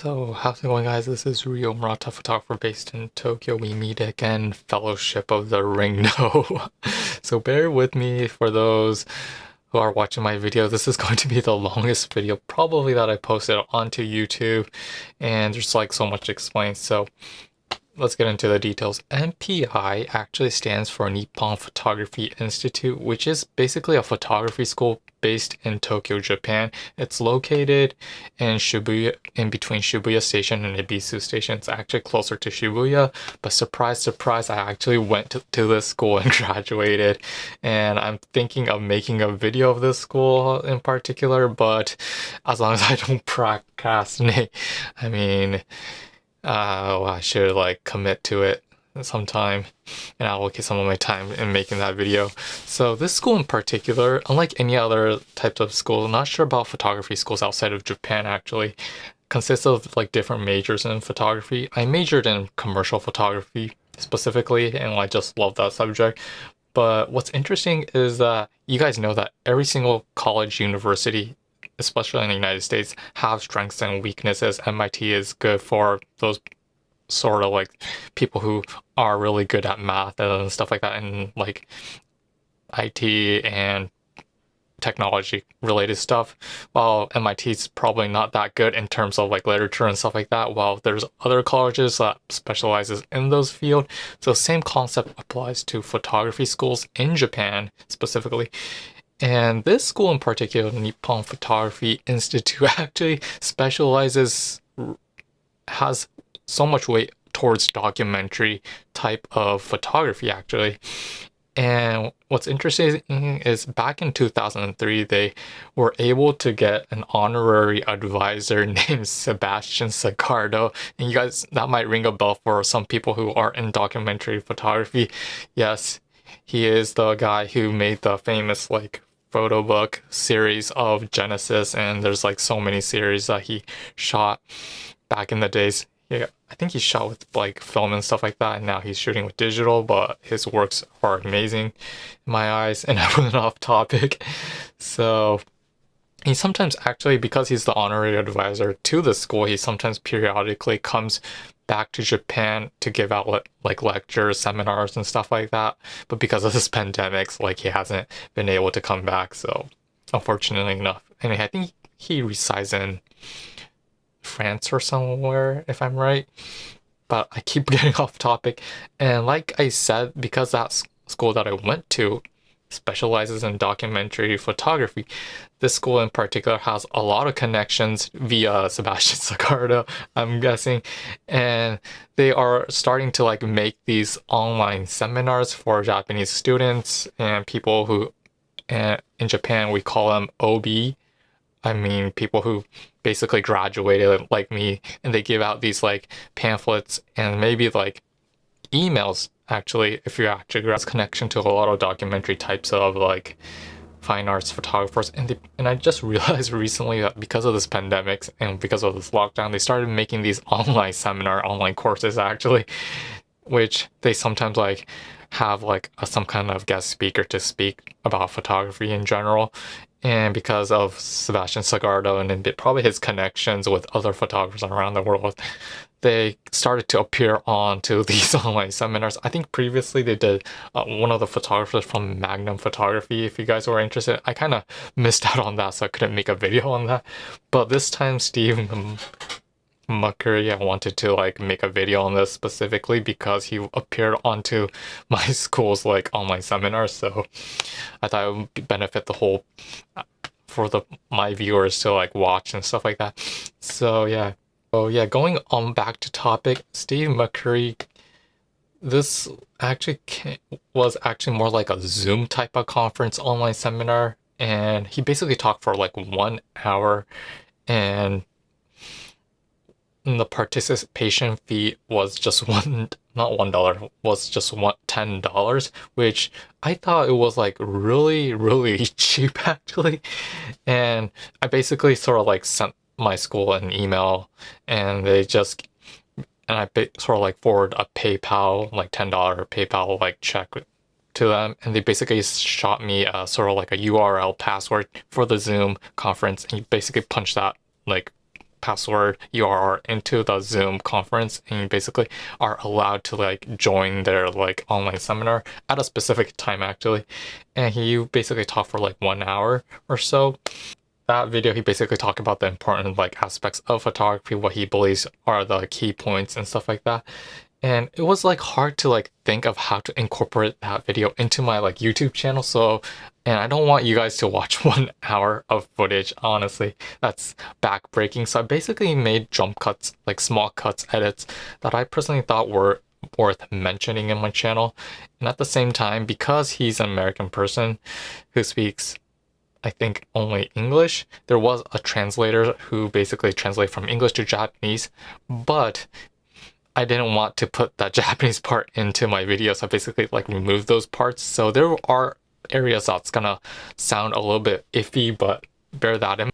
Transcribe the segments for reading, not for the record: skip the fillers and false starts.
So, how's it going, guys? This is Ryo Murata, photographer based in Tokyo. We meet again, Fellowship of the Ring. No. So, bear with me for those who are watching my video. This is going to be the longest video probably that I posted onto YouTube, and there's like so much to explain. So, let's get into the details. NPI actually stands for Nippon Photography Institute, which is basically a photography school based in Tokyo, Japan. It's located in Shibuya, in between Shibuya Station and Ebisu Station. It's actually closer to Shibuya, but surprise, surprise, I actually went to this school and graduated. And I'm thinking of making a video of this school in particular, but as long as I don't procrastinate, I mean, I should like commit to it sometime and allocate some of my time in making that video. So this school in particular, unlike any other types of school, not sure about photography schools outside of Japan actually, consists of like different majors in photography. I majored in commercial photography specifically, and I just love that subject. But what's interesting is that you guys know that every single college, university, especially in the United States, have strengths and weaknesses. MIT is good for those sort of like people who are really good at math and stuff like that, and like IT and technology related stuff, while MIT is probably not that good in terms of like literature and stuff like that, while there's other colleges that specializes in those fields. So same concept applies to photography schools in Japan specifically. And this school in particular, Nippon Photography Institute, actually has so much weight towards documentary type of photography, actually. And what's interesting is back in 2003, they were able to get an honorary advisor named Sebastian Sagardo. And you guys, that might ring a bell for some people who are in documentary photography. Yes, he is the guy who made the famous like photo book series of Genesis, and there's like so many series that he shot back in the days. Yeah, I think he shot with like film and stuff like that, and now he's shooting with digital, but his works are amazing in my eyes. And I went off topic. So he sometimes actually, because he's the honorary advisor to the school, he sometimes periodically comes back to Japan to give out like lectures, seminars, and stuff like that. But because of this pandemic, like he hasn't been able to come back. So unfortunately enough, and I think he resides in France or somewhere, if I'm right. But I keep getting off topic. And like I said, because that school that I went to specializes in documentary photography, this school in particular has a lot of connections via Sebastian Sagardo, I'm guessing, and they are starting to like make these online seminars for Japanese students and people who, and in Japan we call them OB. I mean, people who basically graduated like me, and they give out these like pamphlets and maybe like emails, actually, if you actually has connection to a lot of documentary types of like fine arts photographers. And I just realized recently that because of this pandemic and because of this lockdown, they started making these online courses actually, which they sometimes like have like some kind of guest speaker to speak about photography in general. And because of Sebastian Sagardo and probably his connections with other photographers around the world, they started to appear onto these online seminars. I think previously they did one of the photographers from Magnum Photography, if you guys were interested. I kind of missed out on that, so I couldn't make a video on that. But this time, Steve McCurry, I wanted to like make a video on this specifically because he appeared onto my school's like online seminar. So I thought it would benefit the whole for my viewers to like watch and stuff like that. So yeah. Oh yeah, going on back to topic, Steve McCurry, this actually was actually more like a Zoom type of conference online seminar, and he basically talked for like 1 hour, and the participation fee was just not $1, was just $10, which I thought it was like really, really cheap actually. And I basically sort of like sent my school an email, and I sort of like forward a PayPal, like $10 PayPal like check to them, and they basically shot me sort of like a URL password for the Zoom conference, and you basically punch that like password URL into the Zoom conference, and you basically are allowed to like join their like online seminar at a specific time actually. And he basically talked for like 1 hour or so. That video, he basically talked about the important like aspects of photography, what he believes are the key points and stuff like that. And it was like hard to like think of how to incorporate that video into my like YouTube channel. So, and I don't want you guys to watch 1 hour of footage, honestly. That's backbreaking. So I basically made jump cuts, like small cuts, edits that I personally thought were worth mentioning in my channel. And at the same time, because he's an American person who speaks, I think, only English, there was a translator who basically translated from English to Japanese, but I didn't want to put that Japanese part into my video, so I basically like removed those parts. So there are areas that's gonna sound a little bit iffy, but bear that in.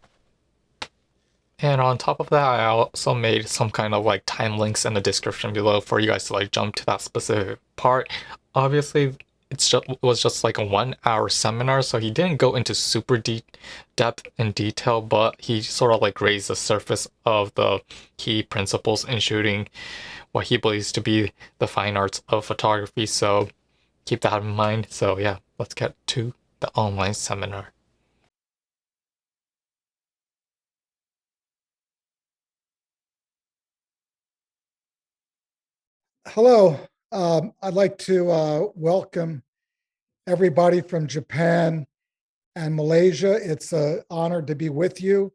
And on top of that, I also made some kind of like time links in the description below for you guys to like jump to that specific part. Obviously, it was just like a 1 hour seminar, so he didn't go into super deep depth and detail, but he sort of like raised the surface of the key principles in shooting, what he believes to be the fine arts of photography. So keep that in mind. So yeah, let's get to the online seminar. Hello. I'd like to welcome everybody from Japan and Malaysia. It's an honor to be with you.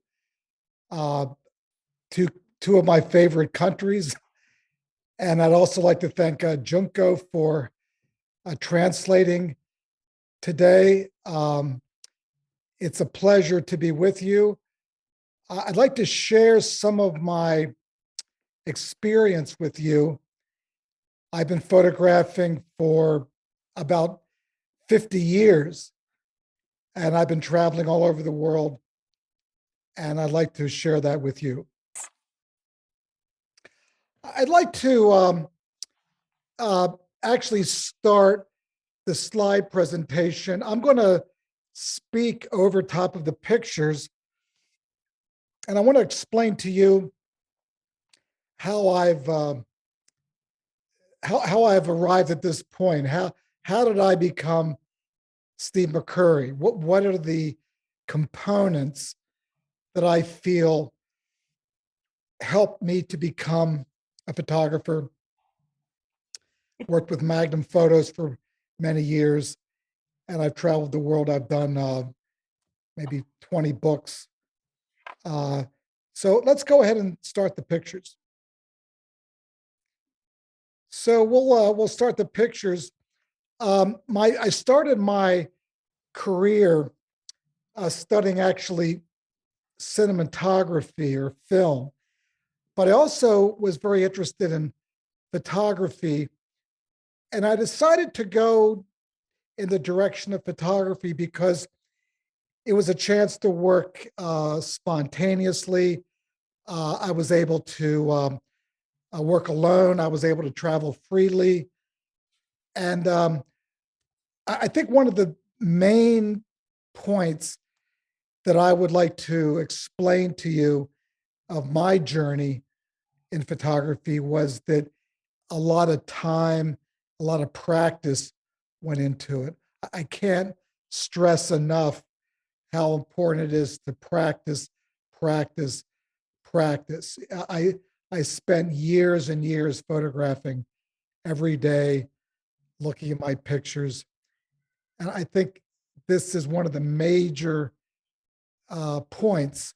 Uh, two of my favorite countries. And I'd also like to thank Junko for translating today. It's a pleasure to be with you. I'd like to share some of my experience with you. I've been photographing for about 50 years, and I've been traveling all over the world, and I'd like to share that with you. I'd like to uh, actually start the slide presentation. I'm going to speak over top of the pictures, and I want to explain to you how I've arrived at this point. How did I become Steve McCurry? What are the components that I feel helped me to become a photographer? Worked with Magnum Photos for many years, and I've traveled the world. I've done maybe 20 books. So let's go ahead and start the pictures. So we'll start the pictures. I started my career studying actually cinematography or film, but I also was very interested in photography, and I decided to go in the direction of photography because it was a chance to work spontaneously. I was able to work alone. I was able to travel freely. And I think one of the main points that I would like to explain to you of my journey in photography was that a lot of time, a lot of practice went into it. I can't stress enough how important it is to practice, practice, practice. I spent years and years photographing every day, looking at my pictures, and I think this is one of the major points,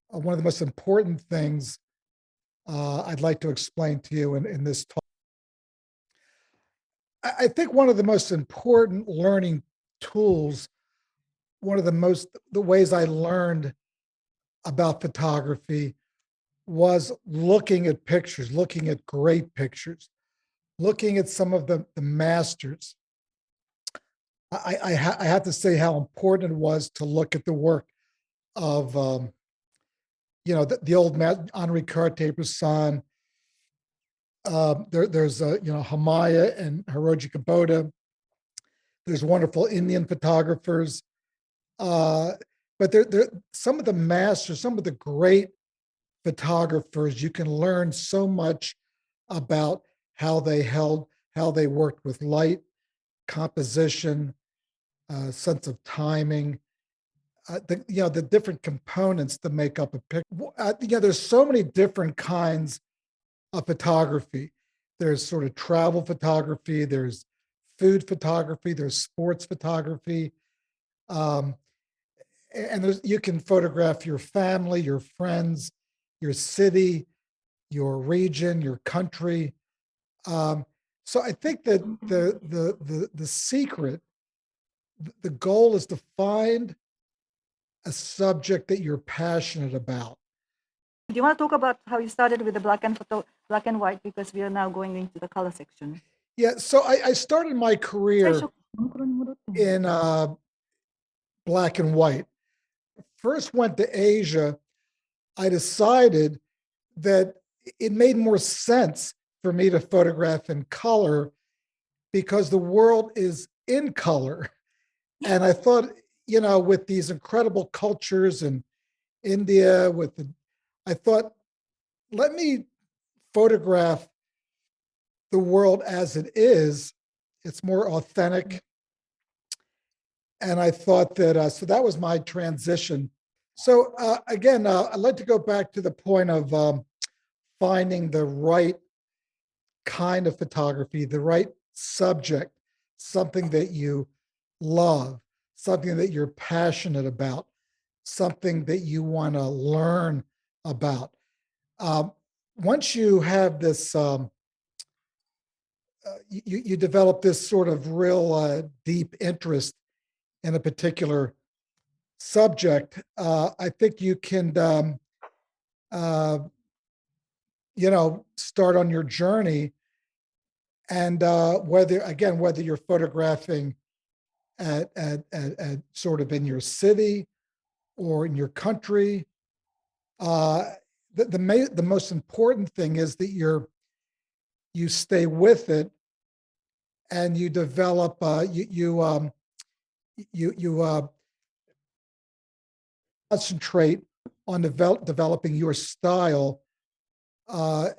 one of the most important things I'd like to explain to you in this talk. I think one of the most important learning tools, one of the ways I learned about photography was looking at pictures, looking at great pictures, looking at some of the masters. I have to say how important it was to look at the work of, the old Henri Cartier-Bresson. There's Hamaya and Hiroji Kubota. There's wonderful Indian photographers. But some of the masters, some of the great photographers, you can learn so much about how they worked with light, composition, sense of timing, the different components to make up a picture. There's so many different kinds of photography. There's sort of travel photography, there's food photography, there's sports photography, um, and you can photograph your family, your friends, your city, your region, your country. So I think that the secret, the goal is to find a subject that you're passionate about. Do you want to talk about how you started with the black and white, because we are now going into the color section? Yeah, so I started my career in black and white. First went to Asia. I decided that it made more sense for me to photograph in color because the world is in color. And I thought, with these incredible cultures in India, I thought, let me photograph the world as it is. It's more authentic. And I thought that, so that was my transition. So again, I'd like to go back to the point of finding the right kind of photography, the right subject, something that you love, something that you're passionate about, something that you want to learn about. Once you have this, you develop this sort of real deep interest in a particular subject. I think you can, uh, start on your journey. And whether you're photographing at sort of in your city or in your country, the most important thing is that you stay with it and you develop you concentrate on developing your style,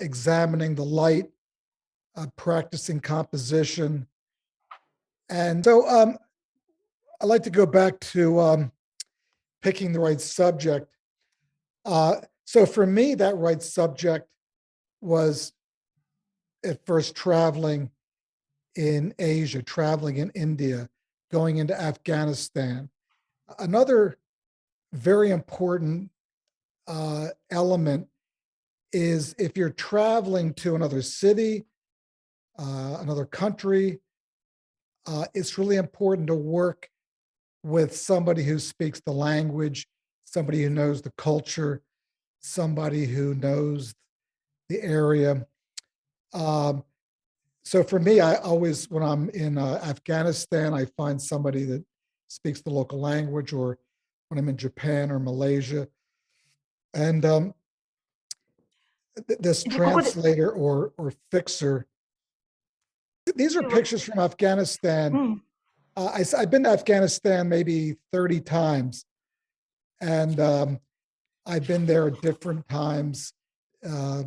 examining the light, practicing composition. And so I like to go back to picking the right subject. So for me, that right subject was at first traveling in Asia, traveling in India, going into Afghanistan. Another very important element is if you're traveling to another city, another country, it's really important to work with somebody who speaks the language, somebody who knows the culture, somebody who knows the area. So for me, I always, when I'm in Afghanistan, I find somebody that speaks the local language, or when I'm in Japan or Malaysia. And this translator or fixer, these are pictures from Afghanistan. I've been to Afghanistan maybe 30 times, and I've been there at different times. Uh,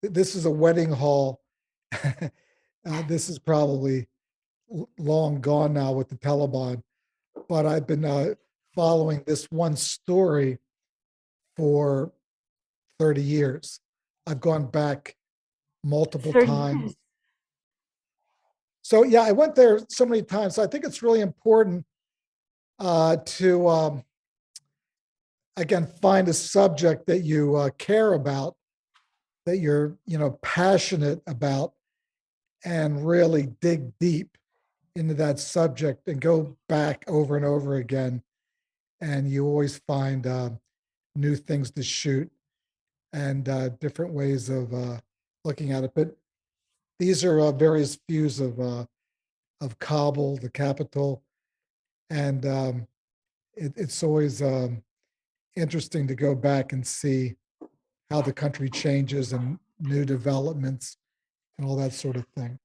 this is a wedding hall. This is probably long gone now with the Taliban, but I've been following this one story for 30 years. I've gone back multiple times. So yeah, I went there so many times. So I think it's really important to again find a subject that you care about, that you're passionate about, and really dig deep into that subject and go back over and over again. And you always find new things to shoot and different ways of looking at it. But these are various views of Kabul, the capital, and it's always interesting to go back and see how the country changes and new developments and all that sort of thing.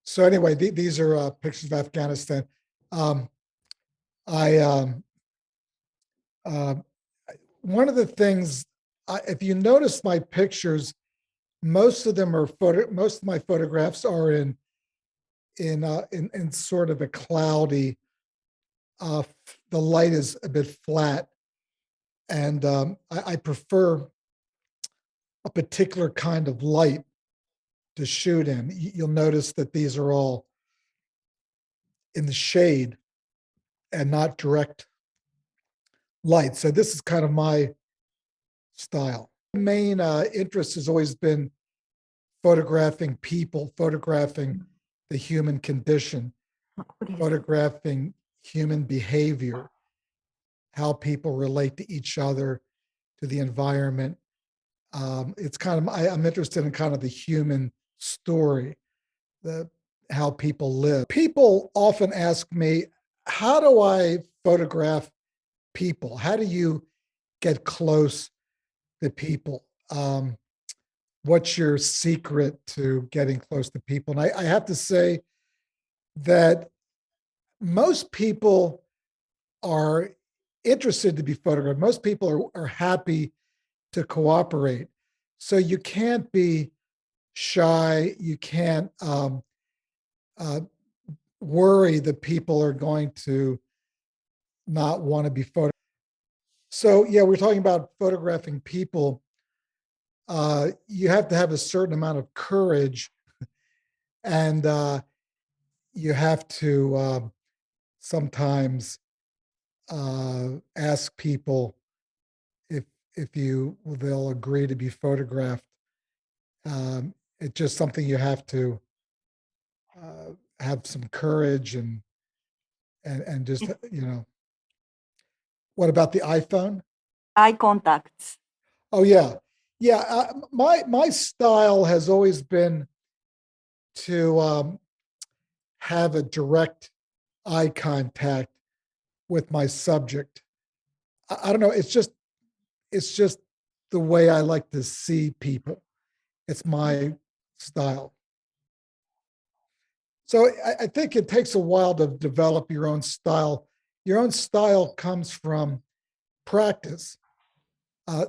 So anyway, these are pictures of Afghanistan. I One of the things if you notice my pictures, most of them are most of my photographs are in sort of a cloudy. The light is a bit flat, and I prefer a particular kind of light to shoot in. You'll notice that these are all in the shade and not direct light. So this is kind of my style. Main interest has always been photographing people, photographing the human condition, photographing human behavior, how people relate to each other, to the environment. It's kind of, I'm interested in kind of the human story, how people live. People often ask me, how do I photograph people? How do you get close to people? What's your secret to getting close to people? And I have to say that most people are interested to be photographed. Most people are happy to cooperate. So you can't be shy. You can't worry that people are going to not want to be photographed. So yeah, we're talking about photographing people. You have to have a certain amount of courage, and you have to sometimes ask people if they'll agree to be photographed. It's just something you have to have some courage and just What about the iPhone? Eye contacts. Oh yeah, yeah. My style has always been to have a direct eye contact with my subject. I don't know. It's just the way I like to see people. It's my style. So I think it takes a while to develop your own style. Your own style comes from practice, uh,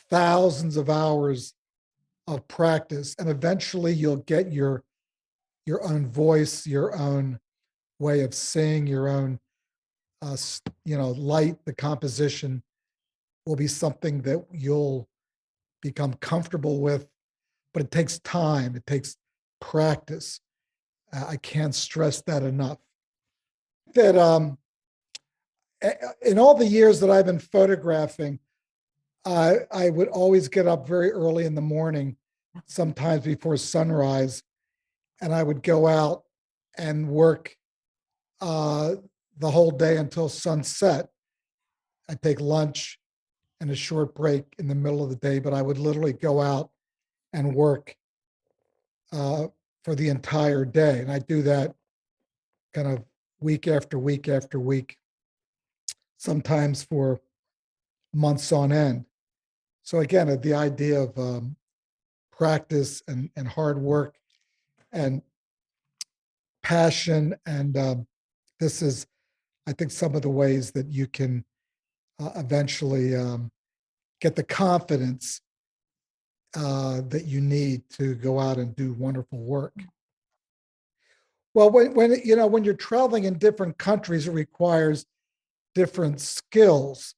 thousands of hours of practice, and eventually you'll get your own voice, your own way of seeing, your own light. The composition will be something that you'll become comfortable with, but it takes time. It takes practice. I can't stress that enough. That in all the years that I've been photographing, I would always get up very early in the morning, sometimes before sunrise, and I would go out and work the whole day until sunset. I'd take lunch and a short break in the middle of the day, but I would literally go out and work for the entire day. And I do that kind of week after week after week, sometimes for months on end. So again, the idea of practice and hard work and passion, and this is, I think, some of the ways that you can eventually get the confidence that you need to go out and do wonderful work. Well, when you're traveling in different countries, it requires different skills.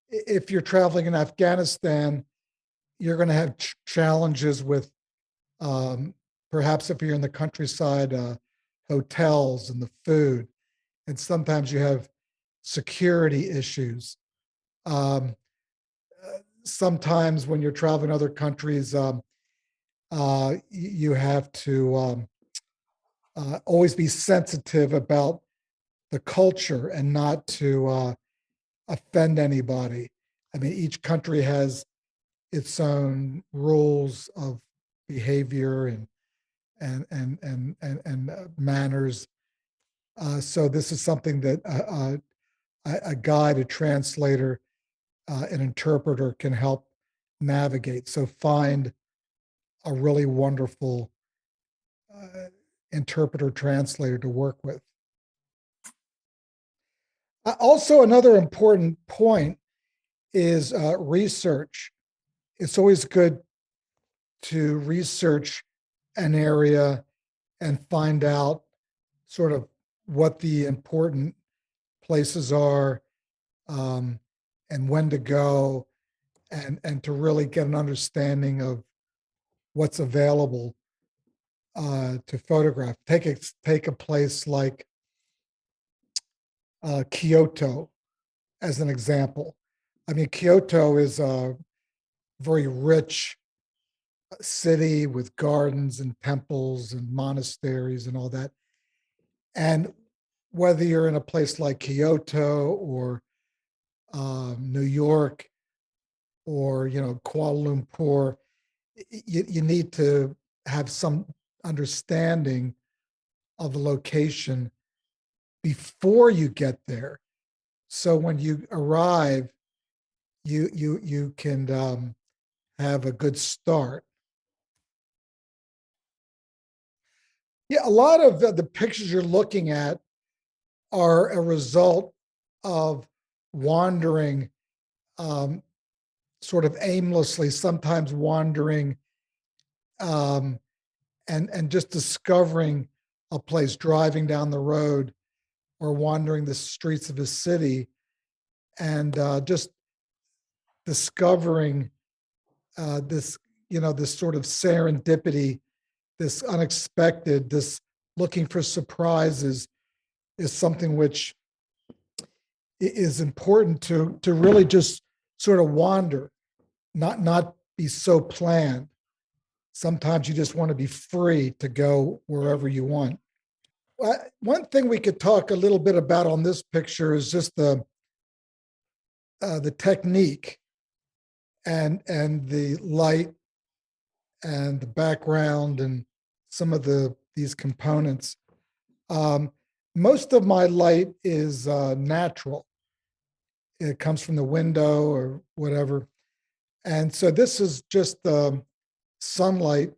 If you're traveling in Afghanistan, you're going to have challenges with perhaps if you're in the countryside, hotels and the food, and sometimes you have security issues. Um, Sometimes when you're traveling other countries, you have to always be sensitive about the culture and not to offend anybody. I mean, each country has its own rules of behavior and manners. So this is something that a guide, a translator, an interpreter can help navigate. So find a really wonderful interpreter translator to work with. Also, another important point is research. It's always good to research an area and find out sort of what the important places are, and when to go, and to really get an understanding of what's available to photograph. Take a place like Kyoto as an example. I mean, Kyoto is a very rich city with gardens and temples and monasteries and all that. And whether you're in a place like Kyoto or New York or Kuala Lumpur, you need to have some understanding of the location before you get there. So when you arrive, you can have a good start. Yeah, a lot of the pictures you're looking at are a result of wandering, sort of aimlessly, sometimes wandering, and just discovering a place, driving down the road or wandering the streets of a city, and just discovering this, this sort of serendipity, this unexpected, this looking for surprises, is something which is important to really just sort of wander, not be so planned. Sometimes you just want to be free to go wherever you want. One thing we could talk a little bit about on this picture is just the technique and the light and the background and some of these components. Most of my light is natural. It comes from the window or whatever. And so this is just the sunlight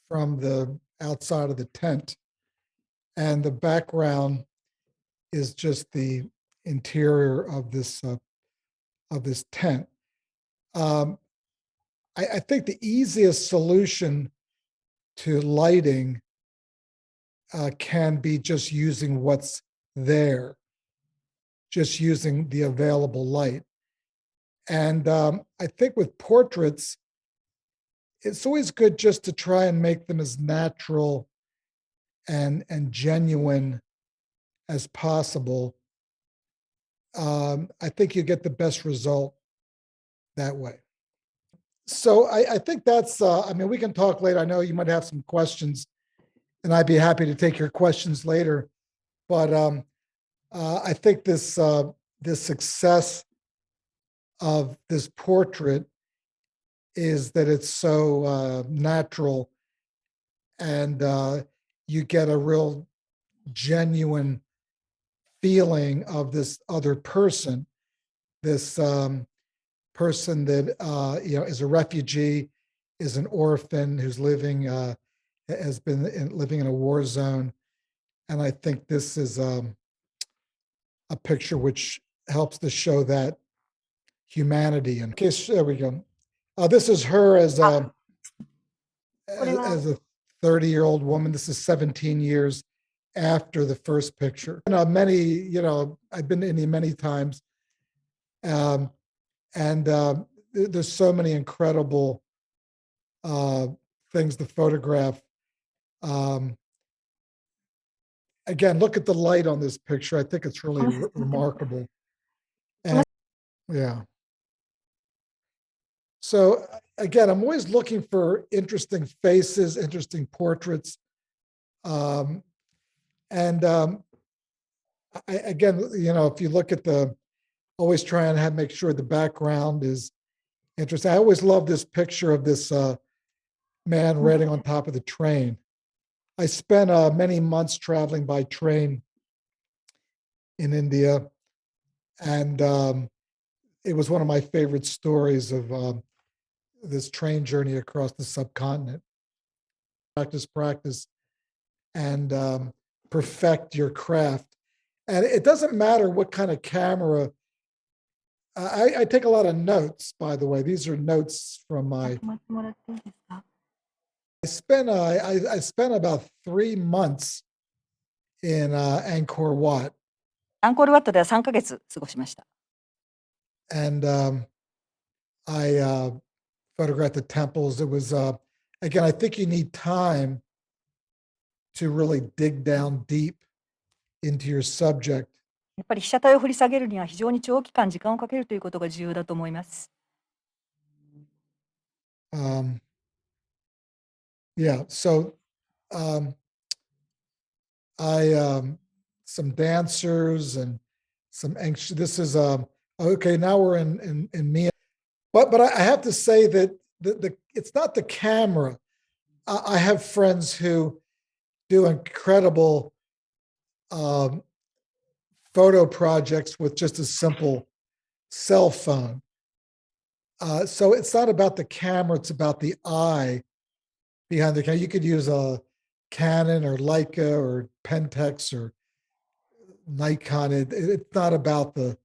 from the outside of the tent. And the background is just the interior of this tent. I think the easiest solution to lighting can be just using what's there, just using the available light. And I think with portraits, it's always good just to try and make them as natural and genuine as possible. I think you get the best result that way. So I think that's, I mean, we can talk later. I know you might have some questions, and I'd be happy to take your questions later. But I think this success of this portrait is that it's so natural, and you get a real genuine feeling of this other person, this person that is a refugee, is an orphan who's living has been living in a war zone, and I think this is a picture which helps to show that humanity. And okay, so there we go. This is her as a 30-year-old woman. This is 17 years after the first picture. I've been to India many times, and there's so many incredible things to photograph. Again, look at the light on this picture. I think it's really remarkable. And yeah. So again, I'm always looking for interesting faces, interesting portraits. Again, if you look at always try and make sure the background is interesting. I always love this picture of this man riding on top of the train. I spent many months traveling by train in India, and it was one of my favorite stories of this train journey across the subcontinent. Practice, and perfect your craft. And it doesn't matter what kind of camera I take a lot of notes, by the way. These are notes from my. 止まってもらっていいですか？ I spent about 3 months in Angkor Wat, アンコールワットでは3ヶ月過ごしました。 and I photographed the temples. It was again, I think you need time to really dig down deep into your subject. やっぱり被写体を掘り下げるには非常に長期間時間をかけるということが重要だと思います。 Yeah, so I some dancers and some anxious. This is okay. Now we're in me, but I have to say that the it's not the camera. I have friends who do incredible photo projects with just a simple cell phone. So it's not about the camera; it's about the eye behind the camera. You could use a Canon or Leica or Pentax or Nikon. It's not about the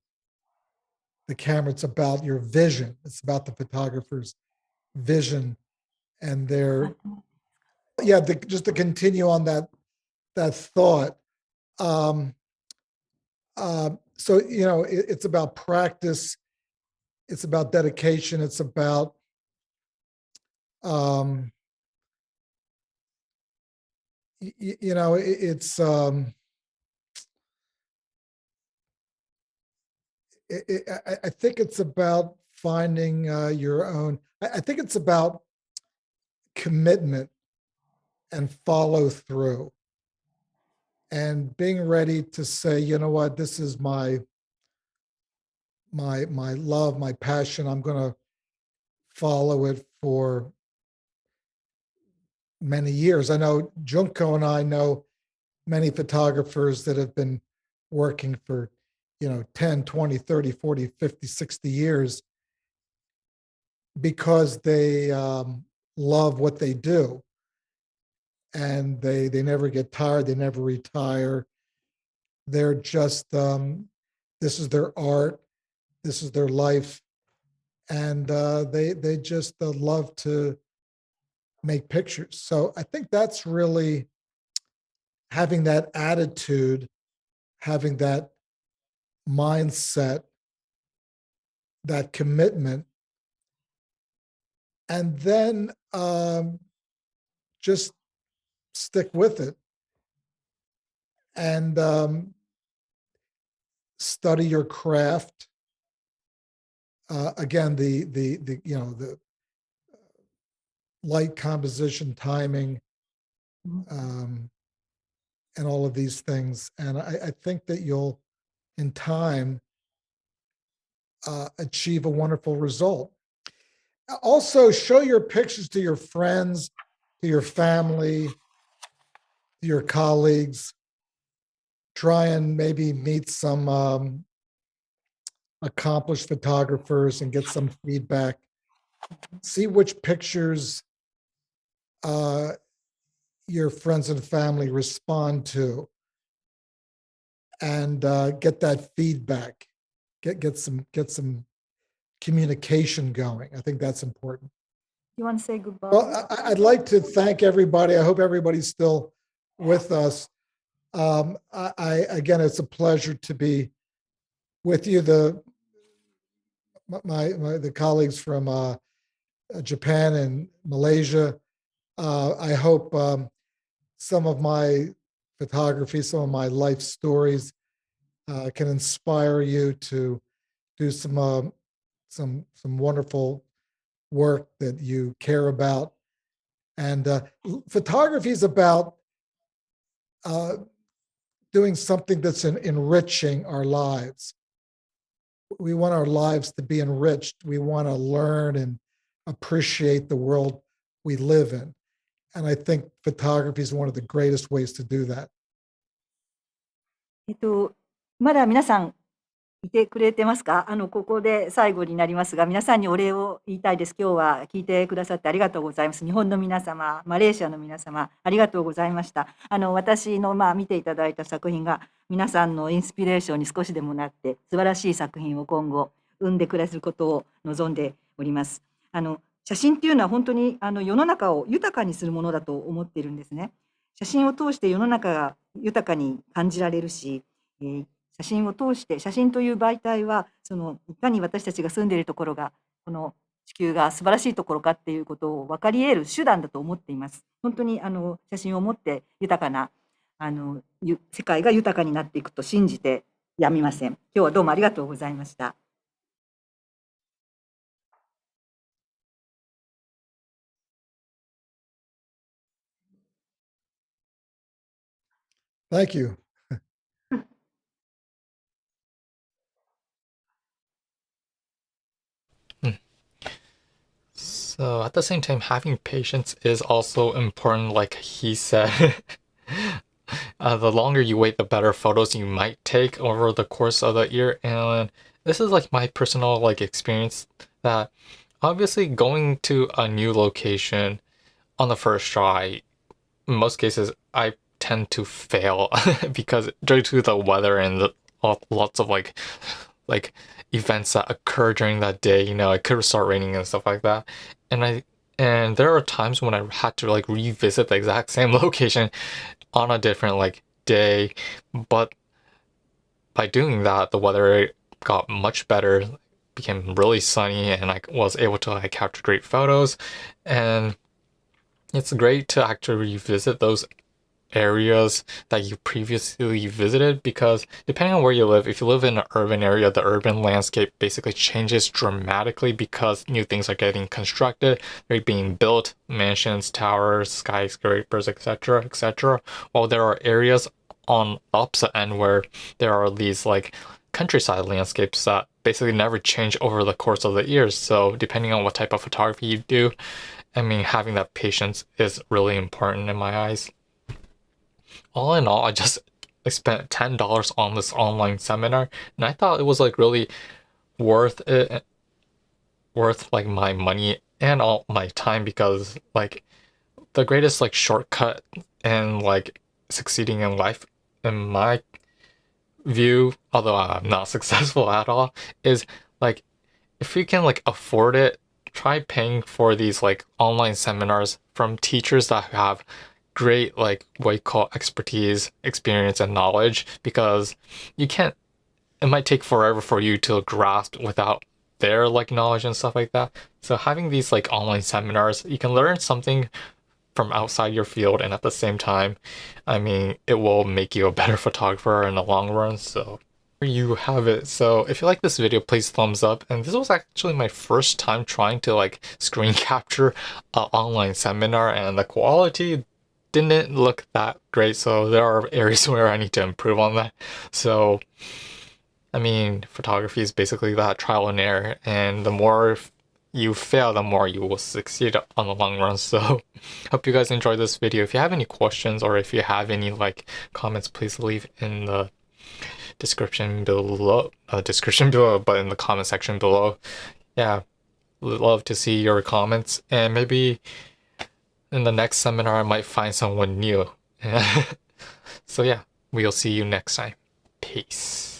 camera. It's about your vision. It's about the photographer's vision and their just to continue on that thought. So it's about practice. It's about dedication. It's about it's I think it's about finding your own. I think it's about commitment and follow through and being ready to say, you know what, this is my love, my passion. I'm going to follow it for many years. I know Junko and I know many photographers that have been working for 10, 20, 30, 40, 50, 60 years because they love what they do, and they never get tired, they never retire. They're just this is their art, this is their life, and they just love to make pictures. So I think that's really having that attitude, having that mindset, that commitment, and then just stick with it and study your craft. Again, the light composition, timing, and all of these things. And I think that you'll, in time, achieve a wonderful result. Also, show your pictures to your friends, to your family, to your colleagues. Try and maybe meet some accomplished photographers and get some feedback. See which pictures your friends and family respond to, and get that feedback. Get some communication going. I think that's important. You want to say goodbye? Well, I'd like to thank everybody. I hope everybody's still with us. Again, it's a pleasure to be with you. The colleagues from Japan and Malaysia. I hope some of my photography, some of my life stories can inspire you to do some wonderful work that you care about. And photography is about doing something that's enriching our lives. We want our lives to be enriched. We want to learn and appreciate the world we live in. And I think photography is one of the greatest ways to do that. まだ皆さんいてくれてますか？ここで最後になりますが、皆さんにお礼を言いたいです。今日は聞いてくださってありがとうございます。日本の皆様、マレーシアの皆様、ありがとうございました。私の見ていただいた作品が皆さんのインスピレーションに少しでもなって、素晴らしい作品を今後生んでくれることを望んでおります。写真っていうのは本当に世の中を豊かにするものだと思っているんですね。写真を通して世の中が豊かに感じられるし、写真を通して写真という媒体はいかに私たちが住んでいるところがこの地球が素晴らしいところかっていうことを分かり得る手段だと思っています。本当に写真を持って豊かな世界が豊かになっていくと信じてやみません。今日はどうもありがとうございました。Thank you. So at the same time, having patience is also important, like he said. The longer you wait, the better photos you might take over the course of the year. And this is like my personal like experience that obviously going to a new location on the first try, in most cases, I tend to fail because due to the weather and lots of like events that occur during that day, it could start raining and stuff like that. And there are times when I had to like revisit the exact same location on a different like day, but by doing that, the weather got much better, became really sunny, and I was able to like capture great photos. And it's great to actually revisit those areas that you previously visited, because depending on where you live, if you live in an urban area, the urban landscape basically changes dramatically because new things are getting constructed, they're being built, mansions, towers, skyscrapers, etc., etc. While there are areas on the opposite end where there are these like countryside landscapes that basically never change over the course of the years. So depending on what type of photography you do, I mean, having that patience is really important in my eyes. All in all, I spent $10 on this online seminar, and I thought it was like really worth it, worth like my money and all my time, because like the greatest like shortcut and like succeeding in life, in my view, although I'm not successful at all, is like if you can like afford it, try paying for these like online seminars from teachers that have great like what you call expertise, experience, and knowledge, because you can't it might take forever for you to grasp without their like knowledge and stuff like that. So having these like online seminars, you can learn something from outside your field, and at the same time, I mean, it will make you a better photographer in the long run. So there you have it. So if you like this video, please thumbs up. And this was actually my first time trying to like screen capture an online seminar, and the quality didn't look that great. So there are areas where I need to improve on that. So I mean, photography is basically that trial and error, and the more you fail, the more you will succeed on the long run. So hope you guys enjoyed this video. If you have any questions, or if you have any like comments, please leave in the description below, but in the comment section below. Yeah, love to see your comments, and maybe in the next seminar I might find someone new. So yeah, we'll see you next time. Peace.